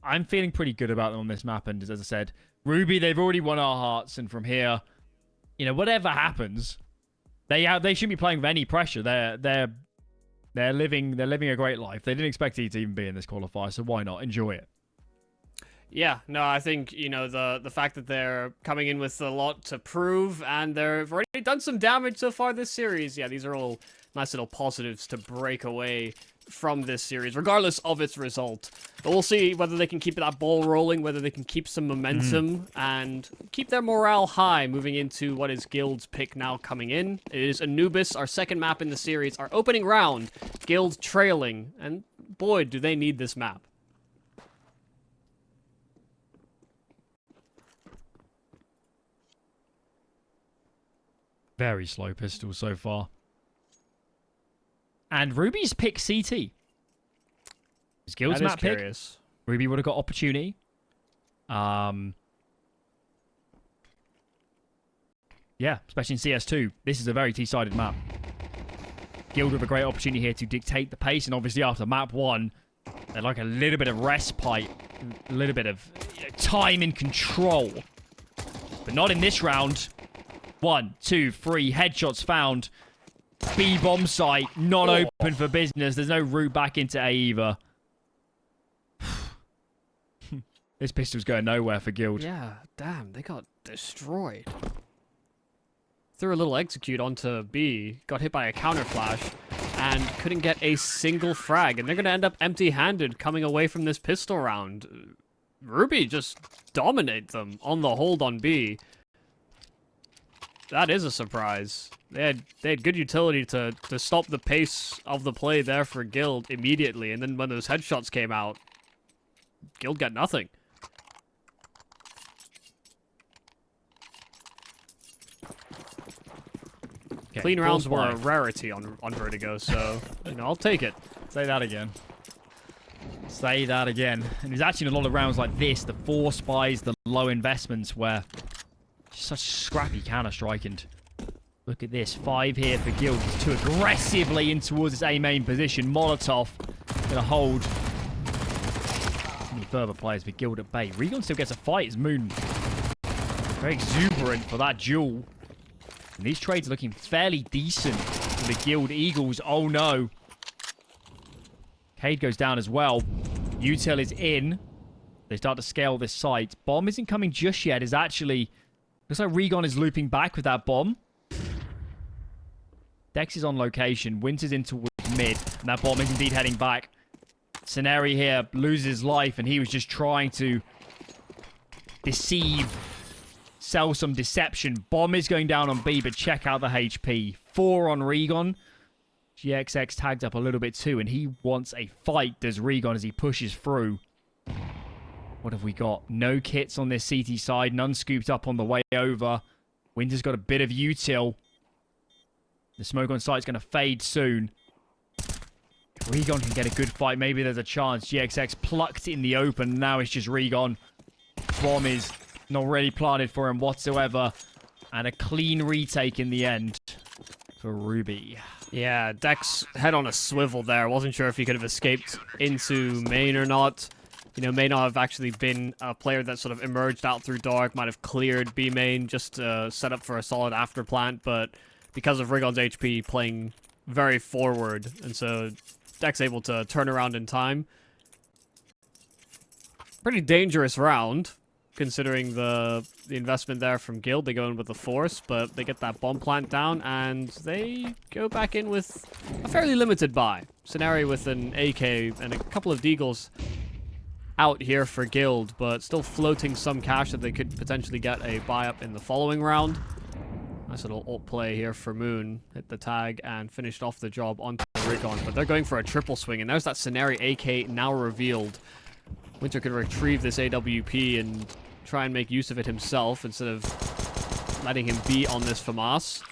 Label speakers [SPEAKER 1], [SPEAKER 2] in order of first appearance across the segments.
[SPEAKER 1] I'm feeling pretty good about them on this map. And as I said, Ruby, they've already won our hearts. And from here, you know, whatever happens, they shouldn't be playing with any pressure. They're living a great life. They didn't expect it to even be in this qualifier, so why not enjoy it?
[SPEAKER 2] Yeah, no, I think, you know, the fact that they're coming in with a lot to prove, and they've already done some damage so far this series. Yeah, these are all nice little positives to break away from this series, regardless of its result. But we'll see whether they can keep that ball rolling, whether they can keep some momentum, and keep their morale high moving into what is Guild's pick now coming in. It is Anubis, our second map in the series, our opening round. Guild trailing, and boy, do they need this map.
[SPEAKER 1] Very slow pistol so far. And Ruby's pick CT. His Guild's map pick. Ruby would have got opportunity. Yeah, especially in CS2. This is a very T-sided map. Guild with a great opportunity here to dictate the pace. And obviously after map 1, they'd like a little bit of respite. A little bit of time in control. But not in this round. 1, 2, 3. Headshots found. B bomb site. Not open for business. There's no route back into A either. This pistol's going nowhere for Guild.
[SPEAKER 2] Yeah, damn. They got destroyed. Threw a little execute onto B. Got hit by a counter flash. And couldn't get a single frag. And they're going to end up empty-handed coming away from this pistol round. Ruby just dominate them on the hold on B. That is a surprise. They had good utility to stop the pace of the play there for Guild immediately. And then when those headshots came out, Guild got nothing. Okay, clean rounds were a rarity on Vertigo, so, you know, I'll take it.
[SPEAKER 1] Say that again. Say that again. And there's actually a lot of rounds like this, the 4 spies, the low investments, where such scrappy counter-strike. And look at this. 5 here for Guild. He's too aggressively in towards this A main position. Molotov going to hold. Any further players for Guild at bay. Regon still gets a fight as Moon. Very exuberant for that duel. And these trades are looking fairly decent for the Guild Eagles. Oh no. Kaide goes down as well. Util is in. They start to scale this site. Bomb isn't coming just yet. It's actually... Looks like Regon is looping back with that bomb. Dex is on location. Winter's in towards mid. And that bomb is indeed heading back. Scenari here loses his life. And he was just trying to deceive. Sell some deception. Bomb is going down on B. But check out the HP. 4 on Regon. GXX tagged up a little bit too. And he wants a fight, does Regon, as he pushes through. What have we got? No kits on this CT side. None scooped up on the way over. Winter's got a bit of util. The smoke on site's going to fade soon. Regon can get a good fight. Maybe there's a chance. GXX plucked in the open. Now it's just Regon. Bomb is not really planted for him whatsoever. And a clean retake in the end for Ruby.
[SPEAKER 2] Yeah, Dex head on a swivel there. Wasn't sure if he could have escaped into main or not. You know, may not have actually been a player that sort of emerged out through dark, might have cleared B main just to set up for a solid after plant, but because of Rigon's HP playing very forward, and so Dex able to turn around in time. Pretty dangerous round, considering the investment there from Guild. They go in with the force, but they get that bomb plant down, and they go back in with a fairly limited buy. Scenari with an AK and a couple of deagles out here for Guild, but still floating some cash that they could potentially get a buy up in the following round. Nice little ult play here for Moon. Hit the tag and finished off the job onto Rigon, but they're going for a triple swing, and there's that Scenari AK now revealed. Winter could retrieve this AWP and try and make use of it himself instead of letting him be on this FAMAS.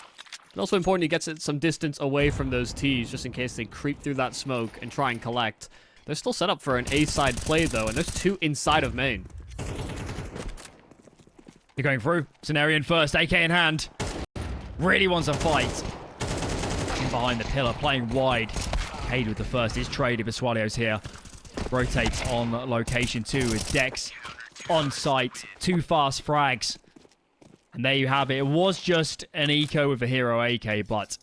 [SPEAKER 2] And also important, he gets it some distance away from those T's just in case they creep through that smoke and try and collect. They're still set up for an A-side play, though, and there's 2 inside of main.
[SPEAKER 1] They're going through. Scenario in first, AK in hand. Really wants a fight. In behind the pillar, playing wide. Kaide with the first. Is traded, but Sowalio's here. rotates on location 2 with Dex on site. 2 fast frags. And there you have it. It was just an eco with a hero AK, but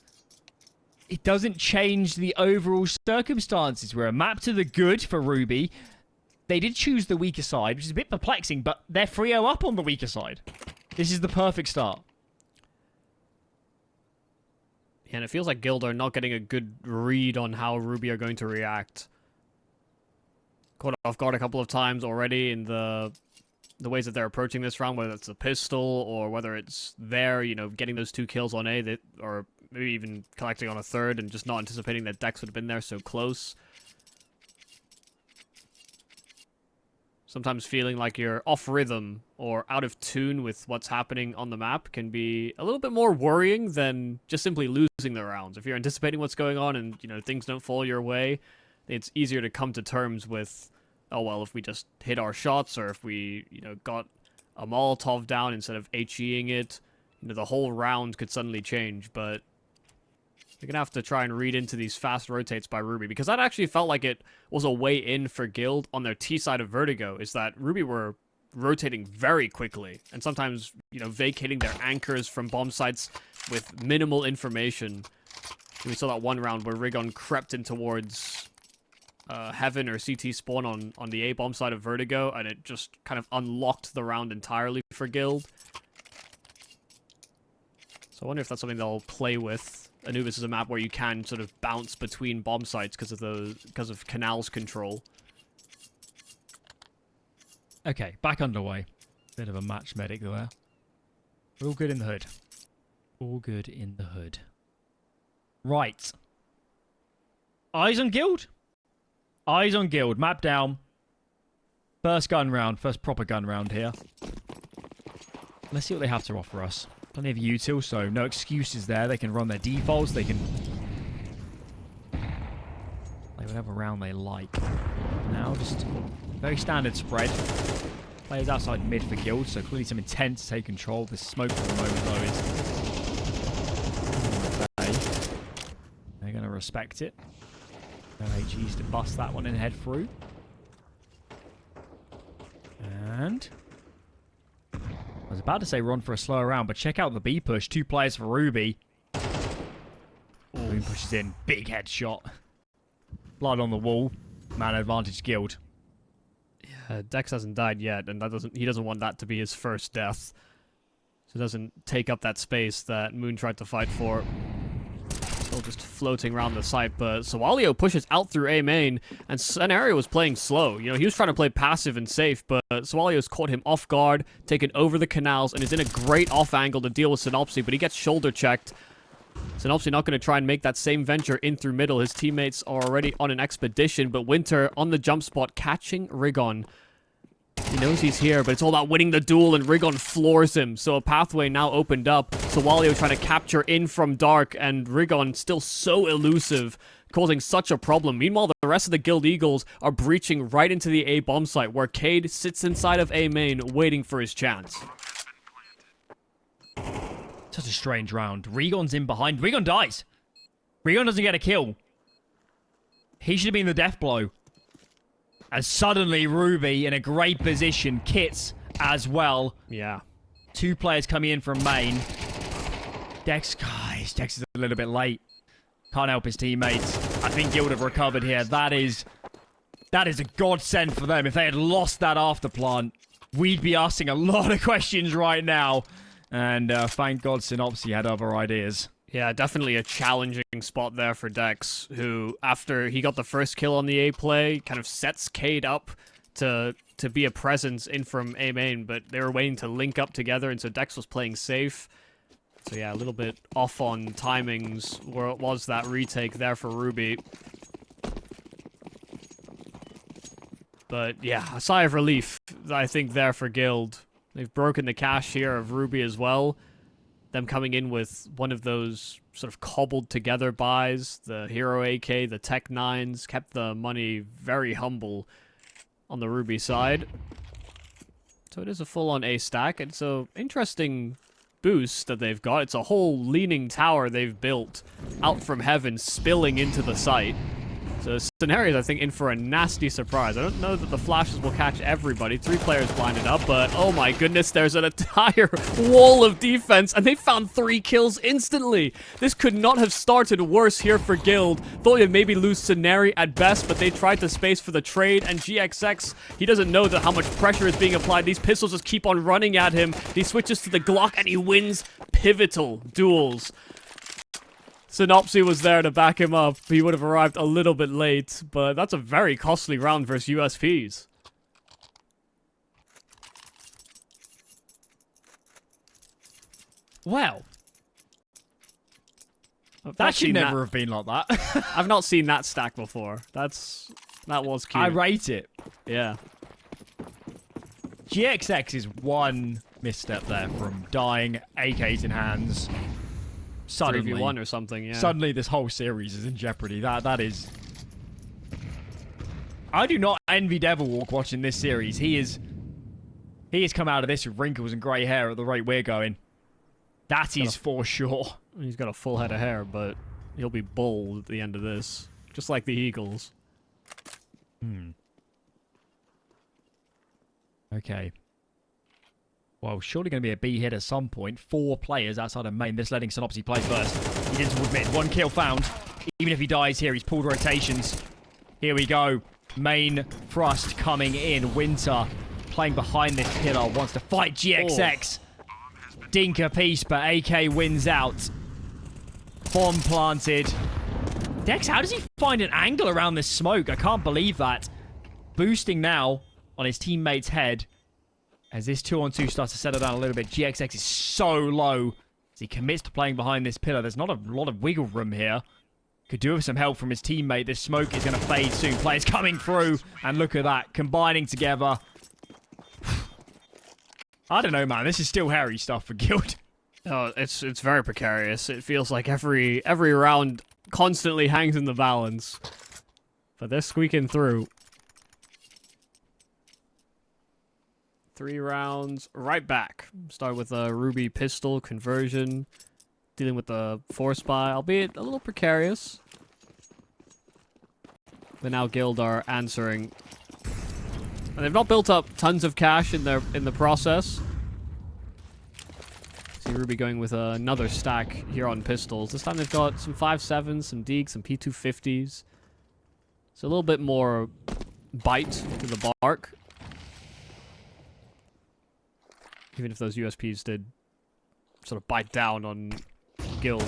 [SPEAKER 1] it doesn't change the overall circumstances. We're a map to the good for Ruby. They did choose the weaker side, which is a bit perplexing, but they're 3-0 up on the weaker side. This is the perfect start.
[SPEAKER 2] And it feels like Guild are not getting a good read on how Ruby are going to react. Caught off guard a couple of times already in the ways that they're approaching this round, whether it's a pistol or whether it's there, you know, getting those 2 kills on A, or maybe even collecting on a third and just not anticipating that Dex would have been there so close. Sometimes feeling like you're off rhythm or out of tune with what's happening on the map can be a little bit more worrying than just simply losing the rounds. If you're anticipating what's going on and, you know, things don't fall your way, it's easier to come to terms with, oh, well, if we just hit our shots or if we, you know, got a Molotov down instead of HEing it, you know, the whole round could suddenly change. But you're going to have to try and read into these fast rotates by Ruby, because that actually felt like it was a way in for Guild on their T side of Vertigo, is that Ruby were rotating very quickly and sometimes, you know, vacating their anchors from bomb sites with minimal information. We saw that one round where Rigon crept in towards Heaven or CT spawn on the A bomb side of Vertigo, and it just kind of unlocked the round entirely for Guild. So I wonder if that's something they'll play with. Anubis is a map where you can sort of bounce between bomb sites because of Canal's control.
[SPEAKER 1] Okay, back underway. Bit of a match medic there. All good in the hood. All good in the hood. Right. Eyes on Guild? Eyes on Guild. Map down. First gun round. First proper gun round here. Let's see what they have to offer us. Plenty of util, so no excuses there. They can run their defaults. They can play whatever round they like. Now, just very standard spread. Players outside mid for Guild, so clearly some intent to take control. The smoke for the moment, though, is... They're going to respect it. No HEs to bust that one and head through. And... I was about to say run for a slower round, but check out the B push. 2 players for Ruby. Boom pushes in. Big headshot. Blood on the wall. Man advantage Guild.
[SPEAKER 2] Yeah, Dex hasn't died yet, and he doesn't want that to be his first death. So it doesn't take up that space that Moon tried to fight for. Still just floating around the site, but Sowalio pushes out through A main, and Scenario was playing slow. You know, he was trying to play passive and safe, but Sowalio's caught him off guard, taken over the canals, and is in a great off angle to deal with Synopsy, but he gets shoulder checked. Synopsy not going to try and make that same venture in through middle. His teammates are already on an expedition, but Winter on the jump spot, catching Rigon. He knows he's here, but it's all about winning the duel, and Rigon floors him. So a pathway now opened up. Sowalio trying to capture in from dark, and Rigon still so elusive, causing such a problem. Meanwhile, the rest of the Guild Eagles are breaching right into the A bomb site, where Kaide sits inside of A main, waiting for his chance.
[SPEAKER 1] Such a strange round. Rigon's in behind. Rigon dies. Rigon doesn't get a kill. He should have been the death blow. And suddenly, Ruby in a great position. Kits as well.
[SPEAKER 2] Yeah.
[SPEAKER 1] 2 players coming in from main. Dex, guys, Dex is a little bit late. Can't help his teammates. I think Guild have recovered here. That is a godsend for them. If they had lost that afterplant, we'd be asking a lot of questions right now. And thank God Synopsy had other ideas.
[SPEAKER 2] Yeah, definitely a challenging spot there for Dex, who, after he got the first kill on the A play, kind of sets Kaide up to be a presence in from A main, but they were waiting to link up together, and so Dex was playing safe. So yeah, a little bit off on timings where it was that retake there for Ruby. But yeah, a sigh of relief, I think, there for Guild. They've broken the cache here of Ruby as well. Them coming in with one of those sort of cobbled together buys, the Hero AK, the Tech 9s, kept the money very humble on the Ruby side. So it is a full-on A stack. It's an interesting boost that they've got. It's a whole leaning tower they've built out from heaven, spilling into the site. So Scenario's, I think, in for a nasty surprise. I don't know that the flashes will catch everybody. 3 players blinded up, but oh my goodness, there's an entire wall of defense, and they found 3 kills instantly. This could not have started worse here for Guild. Thought they'd maybe lose Scenario at best, but they tried to space for the trade, and GXX, he doesn't know that how much pressure is being applied. These pistols just keep on running at him. He switches to the Glock, and he wins pivotal duels. Synopsy was there to back him up. He would have arrived a little bit late, but that's a very costly round versus USPs.
[SPEAKER 1] Well, that should never have been like that.
[SPEAKER 2] I've not seen that stack before. That was cute.
[SPEAKER 1] I rate it.
[SPEAKER 2] Yeah.
[SPEAKER 1] GXX is one misstep there from dying, AKs in hands. Suddenly,
[SPEAKER 2] 3v1 or something, yeah.
[SPEAKER 1] Suddenly this whole series is in jeopardy. That is... I do not envy Devilwalk watching this series. He has come out of this with wrinkles and grey hair at the rate we're going. That is for sure.
[SPEAKER 2] He's got a full head of hair, but he'll be bald at the end of this. Just like the Eagles.
[SPEAKER 1] Okay. Well, surely going to be a B hit at some point. 4 players outside of main. This letting Synopsy play first. He didn't admit. 1 kill found. Even if he dies here, he's pulled rotations. Here we go. Main thrust coming in. Winter playing behind this pillar. Wants to fight GXX. Dink a piece, but AK wins out. Bomb planted. Dex, how does he find an angle around this smoke? I can't believe that. Boosting now on his teammate's head. As this 2-on-2 starts to settle down a little bit, GXX is so low. As he commits to playing behind this pillar, there's not a lot of wiggle room here. Could do with some help from his teammate. This smoke is going to fade soon. Players coming through, and look at that, combining together. I don't know, man. This is still hairy stuff for Guild.
[SPEAKER 2] Oh, it's very precarious. It feels like every round constantly hangs in the balance. But they're squeaking through. 3 rounds, right back. Start with a Ruby pistol conversion. Dealing with the force buy, albeit a little precarious. But now Guild are answering. And they've not built up tons of cash in the process. See Ruby going with another stack here on pistols. This time they've got some 5.7s, some Deags, some P250s. So a little bit more bite to the bark. Even if those USPs did sort of bite down on Guild.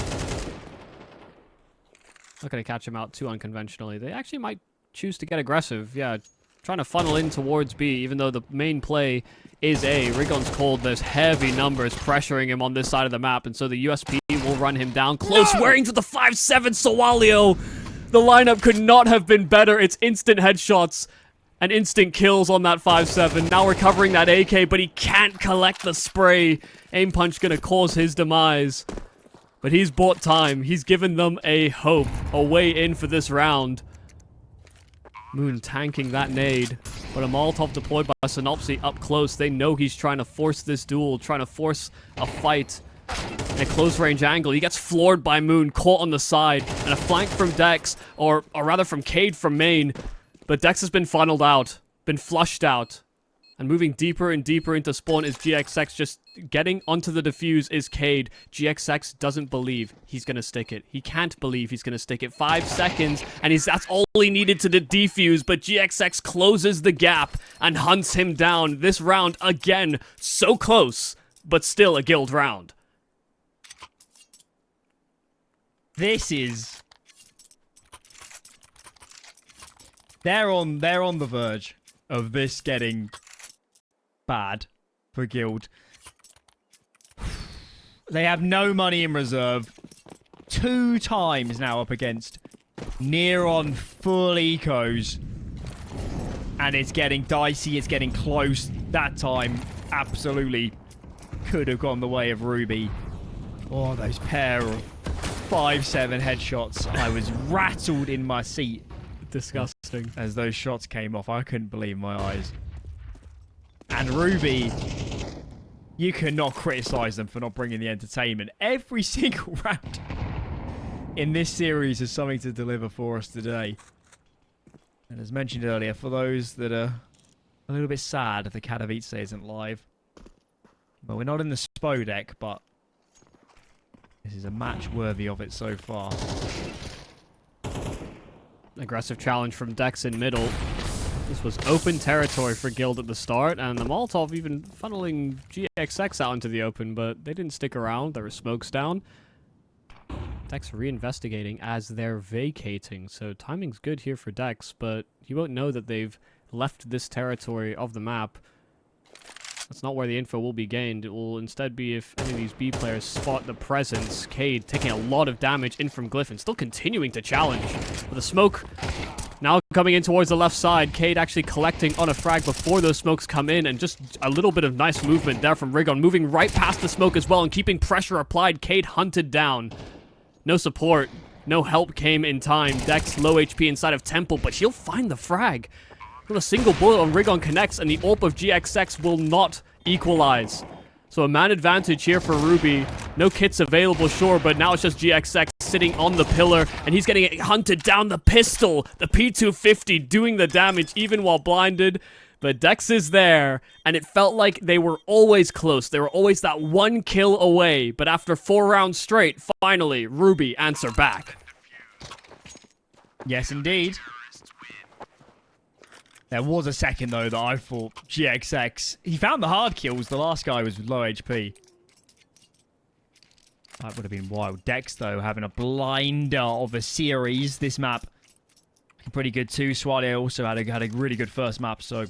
[SPEAKER 2] Not going to catch him out too unconventionally. They actually might choose to get aggressive. Yeah, trying to funnel in towards B, even though the main play is A. Rigon's cold. There's heavy numbers pressuring him on this side of the map, and so the USP will run him down. Close wearing to the 5.7 Sowalio. The lineup could not have been better. It's instant headshots. And instant kills on that 5.7. Now recovering that AK, but he can't collect the spray. Aim punch gonna cause his demise. But he's bought time. He's given them a hope. A way in for this round. Moon tanking that nade. But a Molotov deployed by Synopsy up close. They know he's trying to force this duel. Trying to force a fight. In a close range angle. He gets floored by Moon. Caught on the side. And a flank from Dex. Or rather from Kaide from main. But Dex has been funneled out, been flushed out. And moving deeper and deeper into spawn is GXX. Just getting onto the defuse is Kaide. GXX doesn't believe he's going to stick it. He can't believe he's going to stick it. 5 seconds, and that's all he needed to defuse. But GXX closes the gap and hunts him down. This round, again, so close, but still a Guild round.
[SPEAKER 1] This is... They're on the verge of this getting bad for Guild. They have no money in reserve. 2 times now up against near on full ecos. And it's getting dicey, it's getting close. That time absolutely could have gone the way of Ruby. Oh, those pair of 5.7 headshots. I was rattled in my seat.
[SPEAKER 2] Disgusting.
[SPEAKER 1] As those shots came off, I couldn't believe my eyes. And Ruby, you cannot criticize them for not bringing the entertainment. Every single round in this series is something to deliver for us today. And as mentioned earlier, for those that are a little bit sad if the Katowice isn't live. But we're not in the SPO deck, but this is a match worthy of it so far.
[SPEAKER 2] Aggressive challenge from Dex in middle. This was open territory for Guild at the start, and the Molotov even funneling GXX out into the open, but they didn't stick around. There were smokes down. Dex reinvestigating as they're vacating, so timing's good here for Dex, but you won't know that they've left this territory of the map. That's not where the info will be gained. It will instead be if any of these B players spot the presence. Kaide taking a lot of damage in from Glyphon, still continuing to challenge. With the smoke now coming in towards the left side, Kaide actually collecting on a frag before those smokes come in, and just a little bit of nice movement there from Rigon, moving right past the smoke as well and keeping pressure applied. Kaide hunted down. No support, no help came in time. Dex low HP inside of Temple, but he'll find the frag. With a single bullet on Rigon connects, and the AWP of GXX will not equalize. So a man advantage here for Ruby. No kits available, sure, but now it's just GXX sitting on the pillar, and he's getting hunted down. The pistol, the P250 doing the damage even while blinded. But Dex is there, and it felt like they were always close. They were always that one kill away, but after 4 rounds straight, finally, Ruby answer back.
[SPEAKER 1] Yes, indeed. There was a second, though, that I thought GXX... He found the hard kills. The last guy was low HP. That would have been wild. Dex, though, having a blinder of a series. This map, pretty good, too. Sowalio also had a really good first map, so...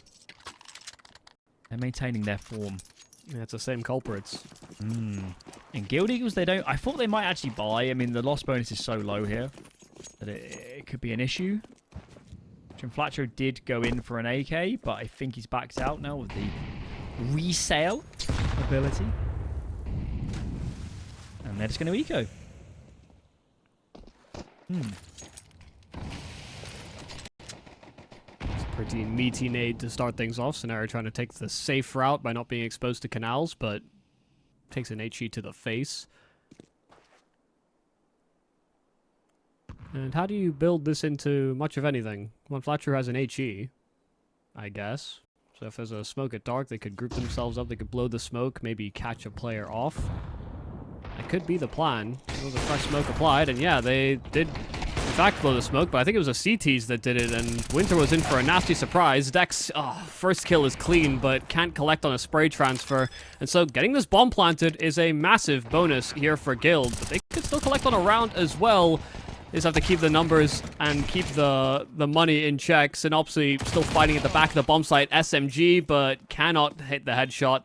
[SPEAKER 1] They're maintaining their form.
[SPEAKER 2] Yeah, it's the same culprits.
[SPEAKER 1] And Guild Eagles, they don't... I thought they might actually buy. I mean, the loss bonus is so low here that it could be an issue. Jim Flatcher did go in for an AK, but I think he's backed out now with the resale ability. And they're just going to eco.
[SPEAKER 2] It's a pretty meaty nade to start things off. Scenario trying to take the safe route by not being exposed to canals, but takes an HE to the face. And how do you build this into much of anything? Well, Fletcher has an HE, I guess. So if there's a smoke at dark, they could group themselves up, they could blow the smoke, maybe catch a player off. That could be the plan. There was a fresh smoke applied, and yeah, they did in fact blow the smoke, but I think it was a CTs that did it, and Winter was in for a nasty surprise. Dex, first kill is clean, but can't collect on a spray transfer. And so getting this bomb planted is a massive bonus here for Guild, but they could still collect on a round as well. They just have to keep the numbers and keep the money in check. Synopsy still fighting at the back of the bomb site. SMG, but cannot hit the headshot.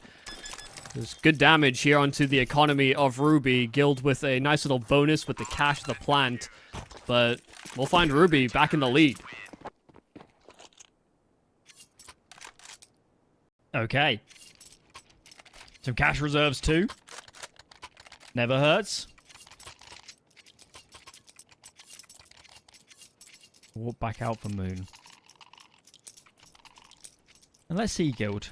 [SPEAKER 2] There's good damage here onto the economy of Ruby. Guild with a nice little bonus with the cash of the plant. But we'll find Ruby back in the lead.
[SPEAKER 1] Okay. Some cash reserves too. Never hurts. Walk back out for Moon. And let's see Guild.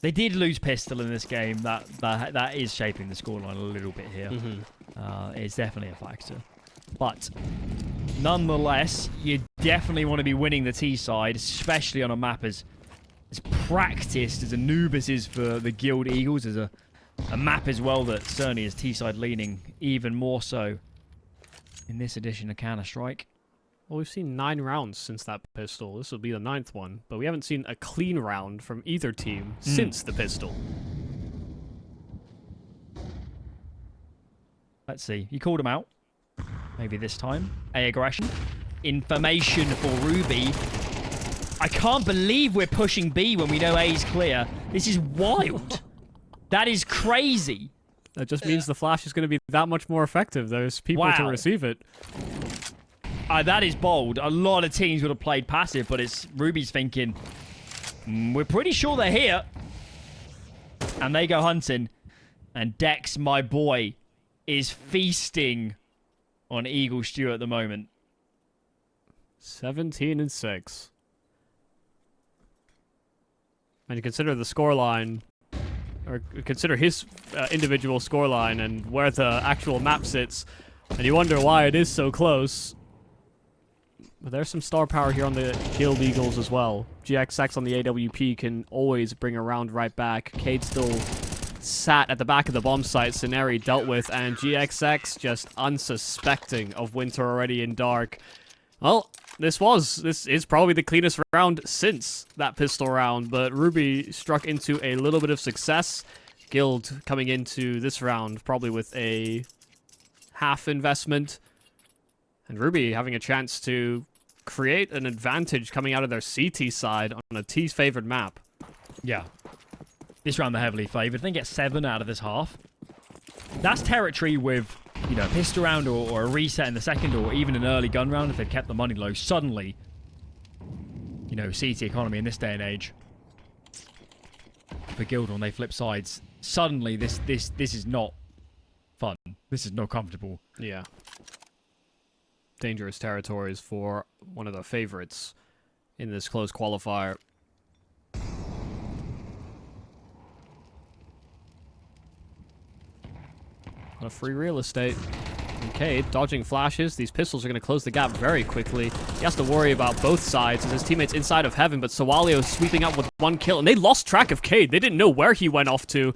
[SPEAKER 1] They did lose pistol in this game. That is shaping the scoreline a little bit here. It's definitely a factor. But nonetheless, you definitely want to be winning the T side, especially on a map as practiced as Anubis is for the Guild Eagles. There's a map as well that certainly is T side leaning even more so in this edition of Counter-Strike.
[SPEAKER 2] Well, we've seen 9 rounds since that pistol. This will be the 9th one. But we haven't seen a clean round from either team since the pistol.
[SPEAKER 1] Let's see. You called him out. Maybe this time. A aggression. Information for Ruby. I can't believe we're pushing B when we know A is clear. This is wild. That is crazy.
[SPEAKER 2] That just means the flash is going to be that much more effective. There's people to receive it.
[SPEAKER 1] That is bold. A lot of teams would have played passive, but it's Ruby's thinking, we're pretty sure they're here. And they go hunting. And Dex, my boy, is feasting on Eagle Stew at the moment.
[SPEAKER 2] 17-6. And you consider the scoreline, or consider his individual scoreline and where the actual map sits, and you wonder why it is so close. But there's some star power here on the Guild Eagles as well. GXX on the AWP can always bring a round right back. Kaide still sat at the back of the bomb site. Scenario dealt with, and GXX just unsuspecting of Winter already in dark. Well, this is probably the cleanest round since that pistol round, but Ruby struck into a little bit of success. Guild coming into this round probably with a half investment, and Ruby having a chance to create an advantage coming out of their CT side on a T's favored map.
[SPEAKER 1] Yeah. This round they're heavily favored. They get 7 out of this half. That's territory with, you know, a pistol round or a reset in the second, or even an early gun round if they'd kept the money low. Suddenly, you know, CT economy in this day and age. For Guild, when they flip sides, suddenly this is not fun. This is not comfortable.
[SPEAKER 2] Yeah. Dangerous territories for one of the favorites in this close qualifier. A free real estate. And Kaide dodging flashes. These pistols are going to close the gap very quickly. He has to worry about both sides as his teammates inside of heaven, but Sowalio sweeping up with 1 kill, and they lost track of Kaide. They didn't know where he went off to.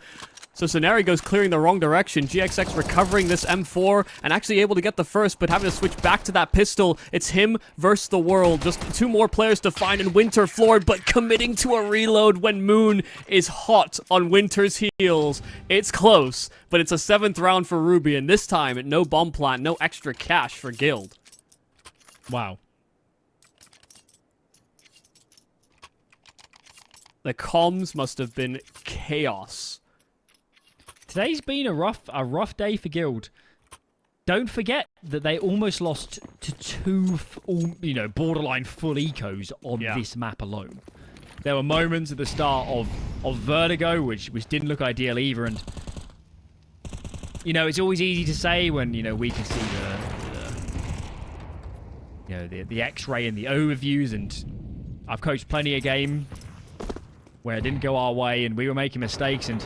[SPEAKER 2] So Scenario goes clearing the wrong direction. GXX recovering this M4 and actually able to get the first, but having to switch back to that pistol. It's him versus the world. Just 2 more players to find, and Winter floored, but committing to a reload when Moon is hot on Winter's heels. It's close, but it's a 7th round for Ruby, and this time, no bomb plant, no extra cash for Guild.
[SPEAKER 1] Wow.
[SPEAKER 2] The comms must have been chaos.
[SPEAKER 1] Today's been a rough day for Guild. Don't forget that they almost lost to 2, you know, borderline full ecos on this map alone. There were moments at the start of Vertigo, which didn't look ideal either, and you know, it's always easy to say when, you know, we can see the X-ray and the overviews, and I've coached plenty of game where it didn't go our way and we were making mistakes, and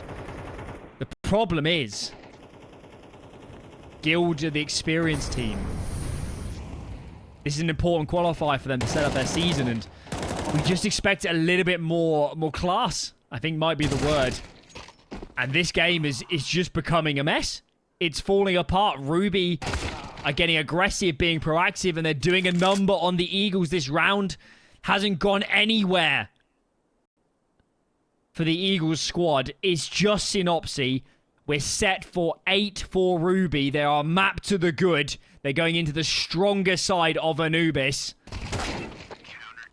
[SPEAKER 1] the problem is, Guild are the experienced team. This is an important qualifier for them to set up their season, and we just expect a little bit more class, I think might be the word. And this game is just becoming a mess. It's falling apart. Ruby are getting aggressive, being proactive, and they're doing a number on the Eagles. This round hasn't gone anywhere for the Eagles squad. It's just Synopsy. We're set for 8 for Ruby. They are mapped to the good. They're going into the stronger side of Anubis.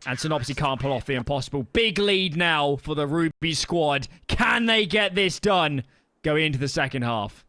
[SPEAKER 1] And Synopsy can't pull off the impossible. Big lead now for the Ruby squad. Can they get this done going into the second half?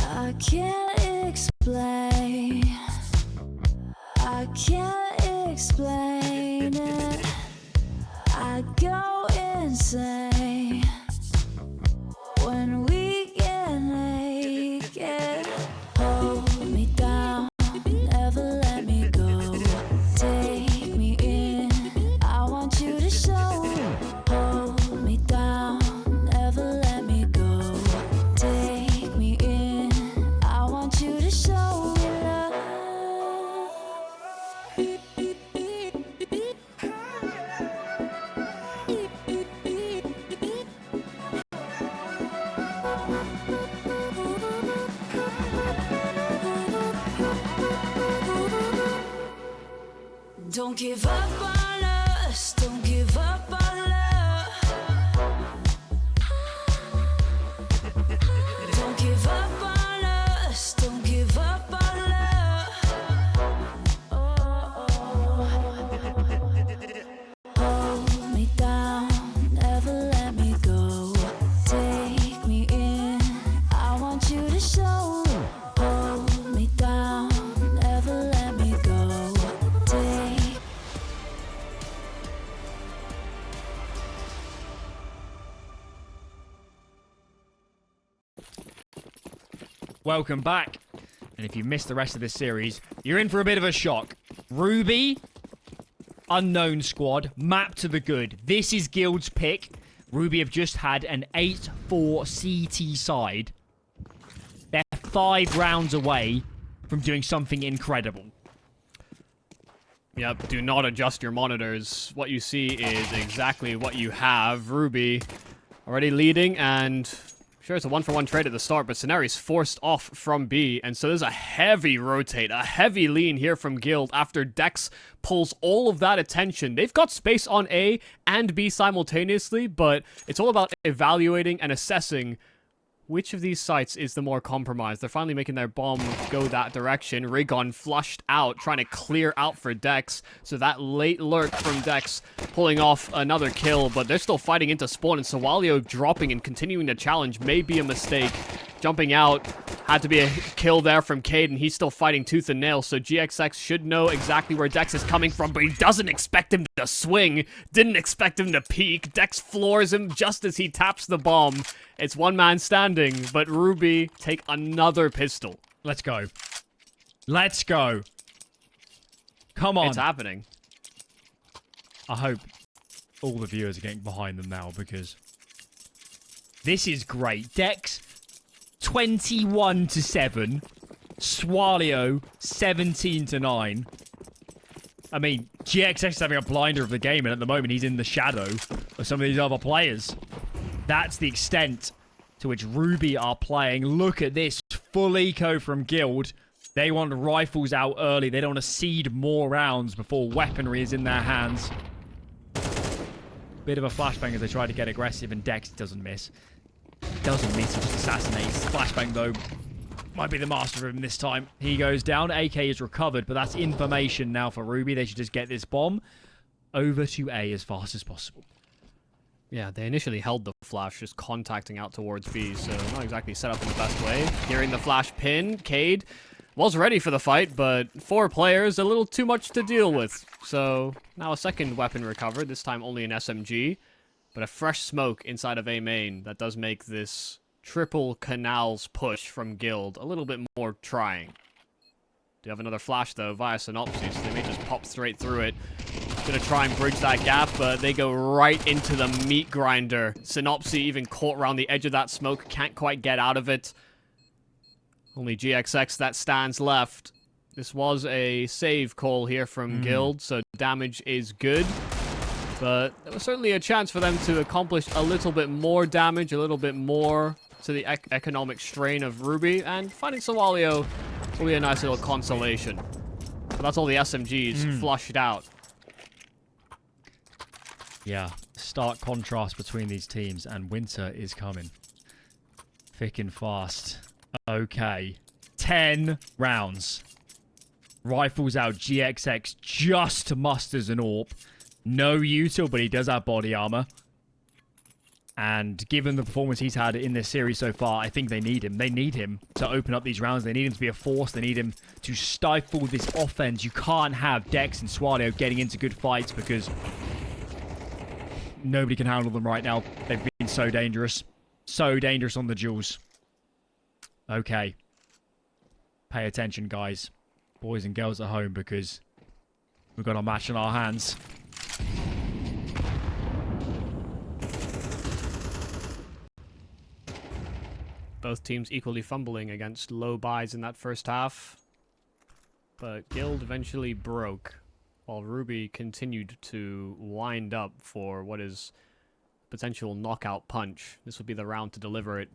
[SPEAKER 3] I can't explain. I can't explain. it. I go insane when we get naked. Hold me down, never let me go. Take me in, I want you to show. Hold me down, never let me go. Take me in, I want you to show me love. Don't give up on us, don't give up on love. Don't give up on us, don't give up on love. Hold me down, never let me go. Take me in, I want you to show. Hold me down, never let me go. Take
[SPEAKER 1] Welcome back. And if you missed the rest of this series, you're in for a bit of a shock. Ruby, unknown squad, map to the good. This is Guild's pick. Ruby have just had an 8-4 CT side. They're 5 rounds away from doing something incredible.
[SPEAKER 2] Yep, do not adjust your monitors. What you see is exactly what you have. Ruby already leading, and sure, it's a 1-for-1 trade at the start, but Scenari's forced off from B, and so there's a heavy rotate, a heavy lean here from Guild after Dex pulls all of that attention. They've got space on A and B simultaneously, but it's all about evaluating and assessing which of these sites is the more compromised. They're finally making their bomb go that direction. Rigon flushed out, trying to clear out for Dex. So that late lurk from Dex pulling off another kill, but they're still fighting into spawn, and Sowalio dropping and continuing to challenge may be a mistake. Jumping out, had to be a kill there from Kaide, and he's still fighting tooth and nail, so GXX should know exactly where Dex is coming from, but he doesn't expect him to swing, didn't expect him to peek. Dex floors him just as he taps the bomb. It's one man standing, but Ruby take another pistol.
[SPEAKER 1] Let's go. Let's go. Come on.
[SPEAKER 2] It's happening.
[SPEAKER 1] I hope all the viewers are getting behind them now, because this is great. Dex 21-7. Sowalio 17-9. I mean, GXX is having a blinder of the game, and at the moment he's in the shadow of some of these other players. That's the extent to which Ruby are playing. Look at this. Full eco from Guild. They want rifles out early. They don't want to seed more rounds before weaponry is in their hands. Bit of a flashbang as they try to get aggressive, and Dex doesn't miss. Doesn't miss, he just assassinates. Flashbang, though, might be the master of him this time. He goes down. AK is recovered, but that's information now for Ruby. They should just get this bomb over to A as fast as possible.
[SPEAKER 2] Yeah, they initially held the flash, just contacting out towards B, so not exactly set up in the best way. Hearing the flash pin, Kaide was ready for the fight, but 4 players, a little too much to deal with. So now a second weapon recovered, this time only an SMG, but a fresh smoke inside of A main that does make this triple canals push from Guild a little bit more trying. Do have another flash, though, via Synopsis, so they may just pop straight through it. Gonna try and bridge that gap, but they go right into the meat grinder. Synopsis even caught around the edge of that smoke, can't quite get out of it. Only GXX that stands left. This was a save call here from Guild, so damage is good. But there was certainly a chance for them to accomplish a little bit more damage, a little bit more to the economic strain of Ruby, and finding Sowalio will be a nice little consolation. But that's all the SMGs flushed out.
[SPEAKER 1] Yeah, stark contrast between these teams, and winter is coming. Thick and fast. Okay. 10 rounds. Rifles out. GXX just musters an AWP. No util, but he does have body armor. And given the performance he's had in this series so far, I think they need him. They need him to open up these rounds. They need him to be a force. They need him to stifle this offense. You can't have Dex and Sowalio getting into good fights because nobody can handle them right now. They've been so dangerous. So dangerous on the duels. Okay. Pay attention, guys. Boys and girls at home, because we've got a match in our hands.
[SPEAKER 2] Both teams equally fumbling against low buys in that first half. But Guild eventually broke, while Ruby continued to wind up for what is potential knockout punch. This will be the round to deliver it.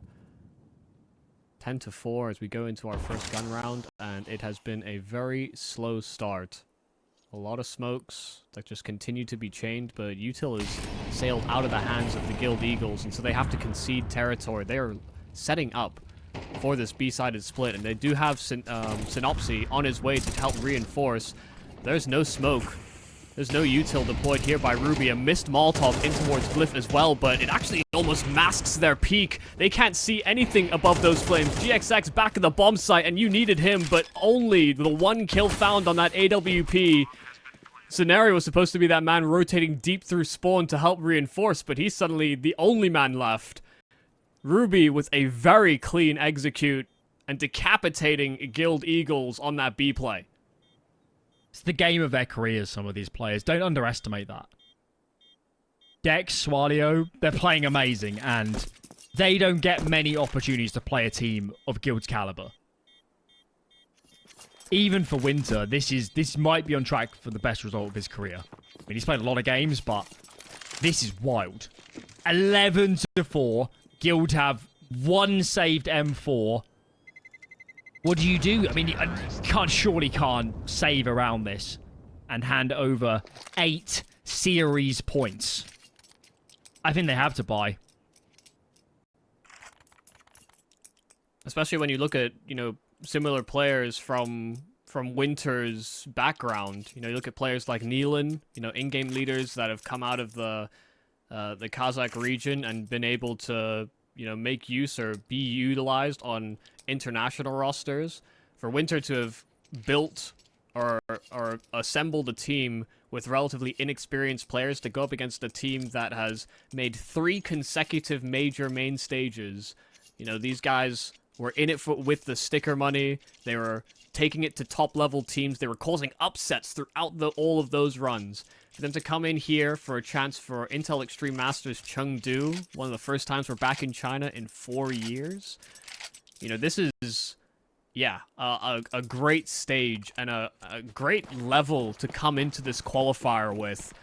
[SPEAKER 2] 10-4 as we go into our first gun round, and it has been a very slow start. A lot of smokes that just continue to be chained, but Util is sailed out of the hands of the Guild Eagles, and so they have to concede territory. They are setting up for this B-sided split, and they do have Synopsy on his way to help reinforce. There's no smoke. There's no util deployed here by Ruby. A missed Molotov in towards Glyph as well, but it actually almost masks their peak. They can't see anything above those flames. GXX back at the bomb site, and you needed him, but only the one kill found on that AWP. Scenario was supposed to be that man rotating deep through spawn to help reinforce, but he's suddenly the only man left. Ruby with a very clean execute and decapitating Guild Eagles on that B play.
[SPEAKER 1] It's the game of their careers, some of these players. Don't underestimate that. Dex, Sowalio, they're playing amazing, and they don't get many opportunities to play a team of Guild's caliber. Even for Winter, this might be on track for the best result of his career. I mean, he's played a lot of games, but this is wild. 11-4. Guild have one saved M4. What do you do? I mean, you surely can't save around this and hand over 8 series points. I think they have to buy.
[SPEAKER 2] Especially when you look at, similar players from Winter's background. You look at players like Neelan, in-game leaders that have come out of the Kazakh region and been able to, make use or be utilized on international rosters. For Winter to have built or assembled a team with relatively inexperienced players to go up against a team that has made 3 consecutive major main stages. These guys were in it with the sticker money. They were taking it to top-level teams. They were causing upsets throughout all of those runs. For them to come in here for a chance for Intel Extreme Masters Chengdu, one of the first times we're back in China in 4 years. This is, a great stage and a great level to come into this qualifier with.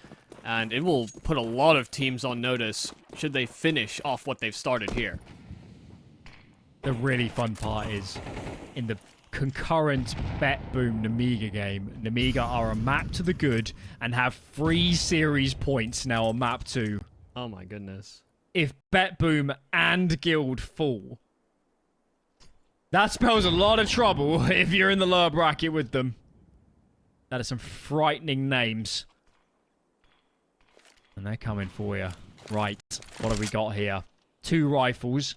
[SPEAKER 2] And it will put a lot of teams on notice should they finish off what they've started here.
[SPEAKER 1] The really fun part is, in the concurrent Bet Boom Namiga game, Namiga are a map to the good and have 3 series points now on map 2.
[SPEAKER 2] Oh my goodness.
[SPEAKER 1] If Bet Boom and Guild fall, that spells a lot of trouble if you're in the lower bracket with them. That is some frightening names. And they're coming for you. Right, what have we got here? 2 rifles.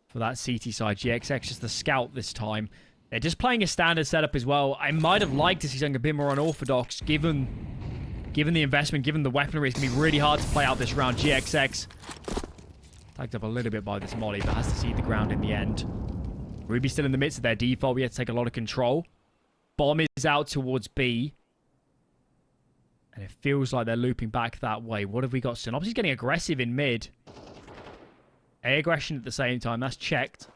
[SPEAKER 1] For that CT side, GXX just the scout this time. They're just playing a standard setup as well. I might have liked to see something a bit more unorthodox, given the investment, given the weaponry. It's going to be really hard to play out this round. GXX tagged up a little bit by this molly, but has to see the ground in the end. Ruby still in the midst of their default. We have to take a lot of control. Bomb is out towards B. And it feels like they're looping back that way. What have we got? Synopsys getting aggressive in mid. A aggression at the same time. That's checked.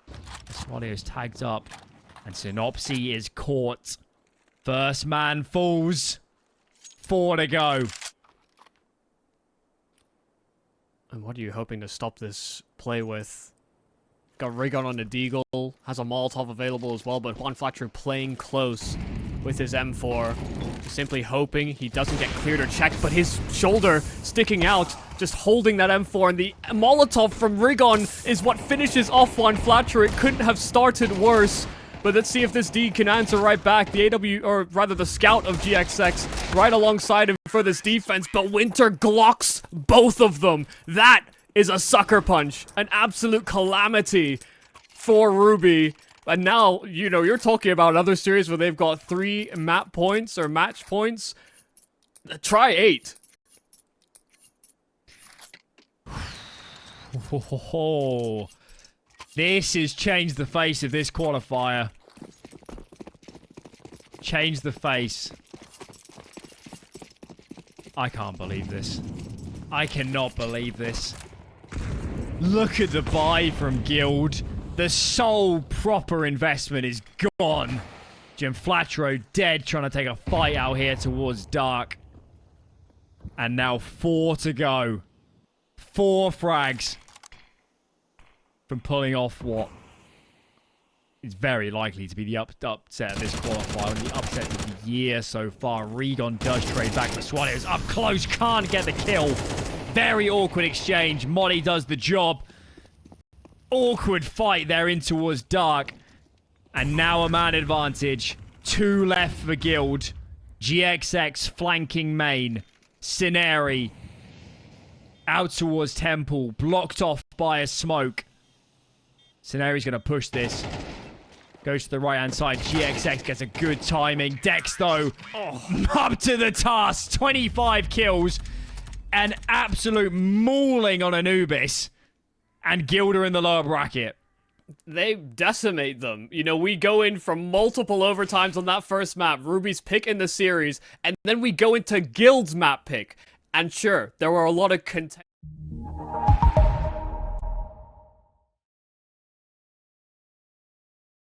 [SPEAKER 1] Sowalio is tagged up. And Synopsy is caught. First man falls. 4 to go.
[SPEAKER 2] And what are you hoping to stop this play with? Got Rigon on the Deagle. Has a Molotov available as well. But Juan Fletcher playing close with his M4. Simply hoping he doesn't get cleared or checked. But his shoulder sticking out. Just holding that M4, and the Molotov from Rigon is what finishes off Juan Fletcher. It couldn't have started worse. But let's see if this D can answer right back. The the scout of GXX right alongside him for this defense. But Winter glocks both of them. That is a sucker punch, an absolute calamity for Ruby. And now, you know, you're talking about other series where they've got 3 map points or match points. Try 8.
[SPEAKER 1] Oh, this has changed the face of this qualifier. Changed the face. I can't believe this. I cannot believe this. Look at the buy from Guild. The sole proper investment is gone. Jim Flatro dead, trying to take a fight out here towards Dark. And now 4 to go. 4 frags from pulling off what is very likely to be the upset of this qualifier, the upset of the year so far. Regon does trade back, but Sowalio is up close, can't get the kill. Very awkward exchange. Molly does the job. Awkward fight there in towards Dark. And now a man advantage. 2 left for Guild. GXX flanking main. Cineri out towards Temple. Blocked off by a smoke. Cineri's going to push this. Goes to the right-hand side. GXX gets a good timing. Dex, though, up to the task. 25 kills. An absolute mauling on Anubis. And Gilda in the lower bracket.
[SPEAKER 2] They decimate them. You know, we go in from multiple overtimes on that first map, Ruby's pick in the series, and then we go into Guild's map pick. And sure, there were a lot of